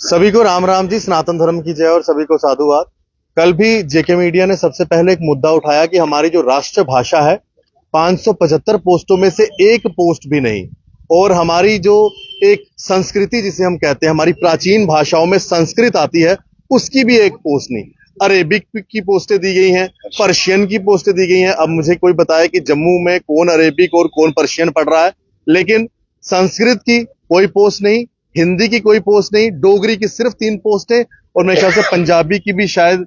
सभी को राम राम जी, सनातन धर्म की जय और सभी को साधुवाद। कल भी जेके मीडिया ने सबसे पहले एक मुद्दा उठाया कि हमारी जो राष्ट्र भाषा है 575 पोस्टों में से एक पोस्ट भी नहीं, और हमारी जो एक संस्कृति जिसे हम कहते हैं, हमारी प्राचीन भाषाओं में संस्कृत आती है, उसकी भी एक पोस्ट नहीं। अरेबिक की पोस्टें दी गई हैं, पर्शियन की पोस्टें दी गई हैं। अब मुझे कोई बताए कि जम्मू में कौन अरेबिक और कौन पर्शियन पढ़ रहा है, लेकिन संस्कृत की कोई पोस्ट नहीं, हिंदी की कोई पोस्ट नहीं, डोगरी की सिर्फ 3 पोस्टें, और मेरे ख्याल से पंजाबी की भी शायद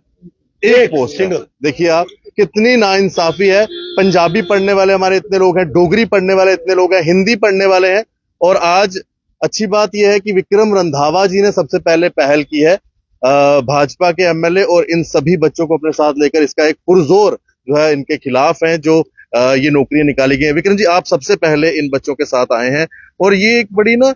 एक पोस्ट है। देखिए आप कितनी नाइंसाफी है। पंजाबी पढ़ने वाले हमारे इतने लोग हैं, डोगरी पढ़ने वाले इतने लोग हैं, हिंदी पढ़ने वाले हैं। और आज अच्छी बात यह है कि विक्रम रंधावा जी ने सबसे पहले पहल की है, भाजपा के एमएलए और इन सभी बच्चों को अपने साथ लेकर इसका एक पुरजोर जो है इनके खिलाफ है जो ये नौकरियां निकाली गई हैं। विक्रम जी, आप सबसे पहले इन बच्चों के साथ आए हैं, और ये एक बड़ी ना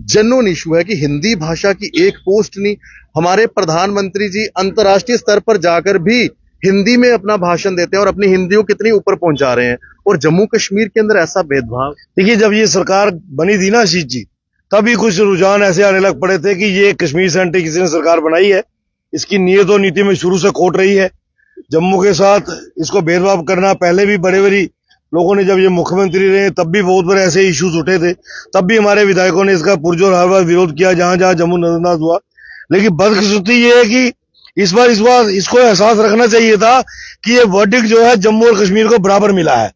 जेन्युइन इशू है कि हिंदी भाषा की एक पोस्ट नहीं। हमारे प्रधानमंत्री जी अंतर्राष्ट्रीय स्तर पर जाकर भी हिंदी में अपना भाषण देते हैं और अपनी हिंदी को कितनी ऊपर पहुंचा रहे हैं, और जम्मू कश्मीर के अंदर ऐसा भेदभाव। देखिए, जब ये सरकार बनी थी ना आशीष जी, तभी कुछ रुझान ऐसे आने लग पड़े थे कि ये कश्मीर से एंटी किसी ने सरकार बनाई है, इसकी नीयत और नीति में शुरू से खोट रही है। जम्मू के साथ इसको भेदभाव करना, पहले भी बड़े बड़ी लोगों ने जब ये मुख्यमंत्री रहे तब भी बहुत बड़े ऐसे इश्यूज उठे थे, तब भी हमारे विधायकों ने इसका पुरजोर हर बार विरोध किया जहां जहां जम्मू नजरअंदाज हुआ। लेकिन बदकिस्मती ये है कि इस बार इसको एहसास रखना चाहिए था कि ये वर्डिक्ट जो है जम्मू और कश्मीर को बराबर मिला है।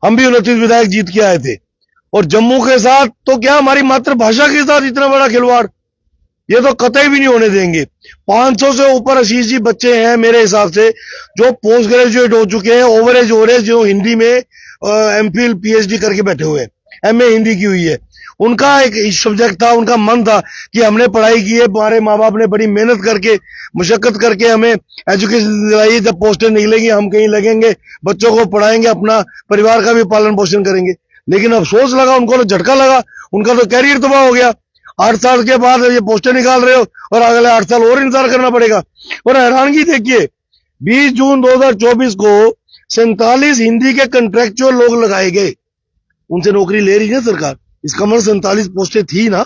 हम भी 29 विधायक जीत के आए थे, और जम्मू के साथ तो क्या हमारी मातृभाषा के साथ इतना बड़ा खिलवाड़, ये तो कतई भी नहीं होने देंगे। 500 से ऊपर आशीष जी बच्चे हैं मेरे हिसाब से जो पोस्ट ग्रेजुएट हो चुके हैं, ओवरेज जो हिंदी में एमफिल पीएचडी करके बैठे हुए हैं, एमए हिंदी की हुई है। उनका एक सब्जेक्ट था, उनका मन था कि हमने पढ़ाई की है, हमारे माँ बाप ने बड़ी मेहनत करके मशक्कत करके हमें एजुकेशन दिलाई है, जब पोस्टें निकलेंगी हम कहीं लगेंगे, बच्चों को पढ़ाएंगे, अपना परिवार का भी पालन पोषण करेंगे। लेकिन अफसोस लगा, उनको तो झटका लगा, उनका तो कैरियर तबाह हो गया। 8 साल के बाद ये पोस्टें निकाल रहे हो और अगले 8 साल और इंतजार करना पड़ेगा। और हैरानगी देखिए, 20 जून 2024 को 47 हिंदी के कंट्रेक्चुअल लोग लगाए गए, उनसे नौकरी ले रही है सरकार। इसका मतलब 47 पोस्टें थी ना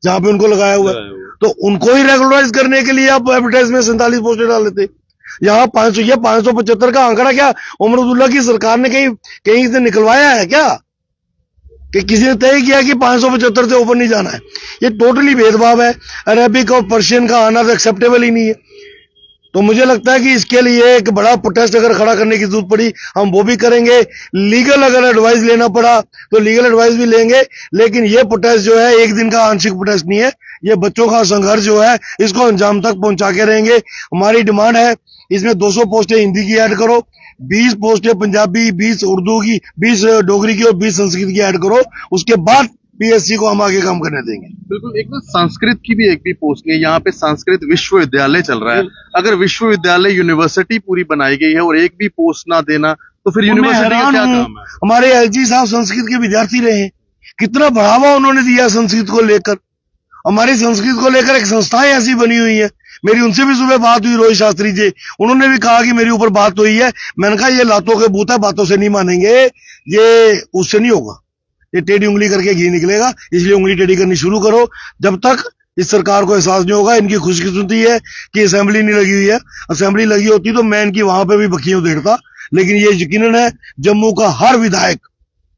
जहां पे उनको लगाया हुआ है, तो उनको ही रेगुलराइज करने के लिए आप एडवर्टाइज में 47 पोस्टें डाल लेते। यहाँ 575 का आंकड़ा क्या उमर की सरकार ने कहीं से निकलवाया है क्या, कि किसी ने तय किया कि 575 से ऊपर नहीं जाना है? ये टोटली भेदभाव है। अरेबिक और पर्शियन का आना तो एक्सेप्टेबल ही नहीं है। तो मुझे लगता है कि इसके लिए एक बड़ा प्रोटेस्ट अगर खड़ा करने की जरूरत पड़ी, हम वो भी करेंगे। लीगल अगर एडवाइस लेना पड़ा तो लीगल एडवाइस भी लेंगे, लेकिन ये प्रोटेस्ट जो है एक दिन का आंशिक प्रोटेस्ट नहीं है, ये बच्चों का संघर्ष जो है इसको अंजाम तक पहुंचा के रहेंगे। हमारी डिमांड है इसमें 200 पोस्टें हिंदी की ऐड करो, 20 पोस्टें पंजाबी, 20 उर्दू की, 20 डोगरी की और 20 संस्कृत की ऐड करो। उसके बाद पीएससी को हम आगे काम करने देंगे। बिल्कुल, एक तो संस्कृत की भी एक भी पोस्ट नहीं है। यहाँ पे संस्कृत विश्वविद्यालय चल रहा है, अगर विश्वविद्यालय यूनिवर्सिटी पूरी बनाई गई है और एक भी पोस्ट ना देना तो फिर यूनिवर्सिटी का क्या काम है? हमारे एलजी साहब संस्कृत के विद्यार्थी रहे हैं, कितना बढ़ावा उन्होंने दिया संस्कृत को लेकर। हमारी संस्कृत को लेकर एक संस्थाएं ऐसी बनी हुई है। मेरी उनसे भी सुबह बात हुई, रोहित शास्त्री जी, उन्होंने भी कहा कि मेरी ऊपर बात हुई है। मैंने कहा ये लातों के बूत है, बातों से नहीं मानेंगे, ये उससे नहीं होगा, ये टेढ़ी उंगली करके घी निकलेगा। इसलिए उंगली टेढ़ी करनी शुरू करो। जब तक इस सरकार को एहसास नहीं होगा, इनकी खुशकिस्मती है कि असेंबली नहीं लगी हुई है। असेंबली लगी होती तो मैं इनकी वहां पे भी बखियां उधेड़ता। लेकिन ये यकीनन है जम्मू का हर विधायक,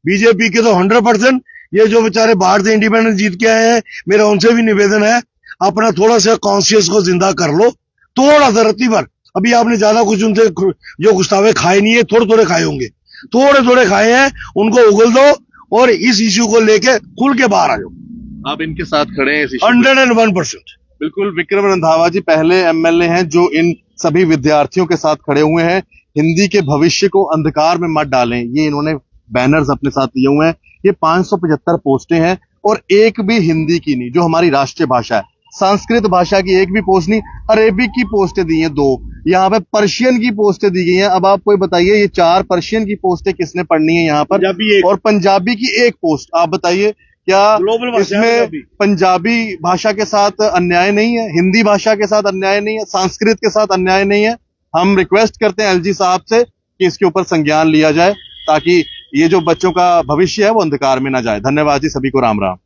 बीजेपी के तो 100%, ये जो बेचारे बाहर से इंडिपेंडेंट जीत के आए हैं, मेरा उनसे भी निवेदन है, अपना थोड़ा सा कॉन्शियस को जिंदा कर लो, थोड़ा सा रत्ती भर। अभी आपने ज्यादा कुछ उनसे जो गुस्तावे खाए नहीं है, थोड़े थोड़े खाए होंगे, थोड़े थोड़े खाए हैं, उनको उगल दो और इस इश्यू को लेके खुल के बाहर आ जाओ। आप इनके साथ खड़े हैं? 101%। बिल्कुल, विक्रम रंधावा जी पहले एमएलए हैं जो इन सभी विद्यार्थियों के साथ खड़े हुए हैं। हिंदी के भविष्य को अंधकार में मत डालें, ये इन्होंने बैनर्स अपने साथ लिए हुए हैं। ये 575 पोस्टें हैं और एक भी हिंदी की नहीं, जो हमारी राष्ट्रीय भाषा है। संस्कृत भाषा की एक भी पोस्ट नहीं, अरेबिक की पोस्टें दी हैं 2, यहाँ पे पर्शियन की पोस्टें दी गई हैं। अब आप कोई बताइए, ये 4 पर्शियन की पोस्टें किसने पढ़नी है यहाँ पर, और पंजाबी की एक पोस्ट। आप बताइए, क्या इसमें पंजाबी भाषा के साथ अन्याय नहीं है, हिंदी भाषा के साथ अन्याय नहीं है, संस्कृत के साथ अन्याय नहीं है? हम रिक्वेस्ट करते हैं एलजी साहब से कि इसके ऊपर संज्ञान लिया जाए, ताकि ये जो बच्चों का भविष्य है वो अंधकार में ना जाए। धन्यवाद जी, सभी को राम राम।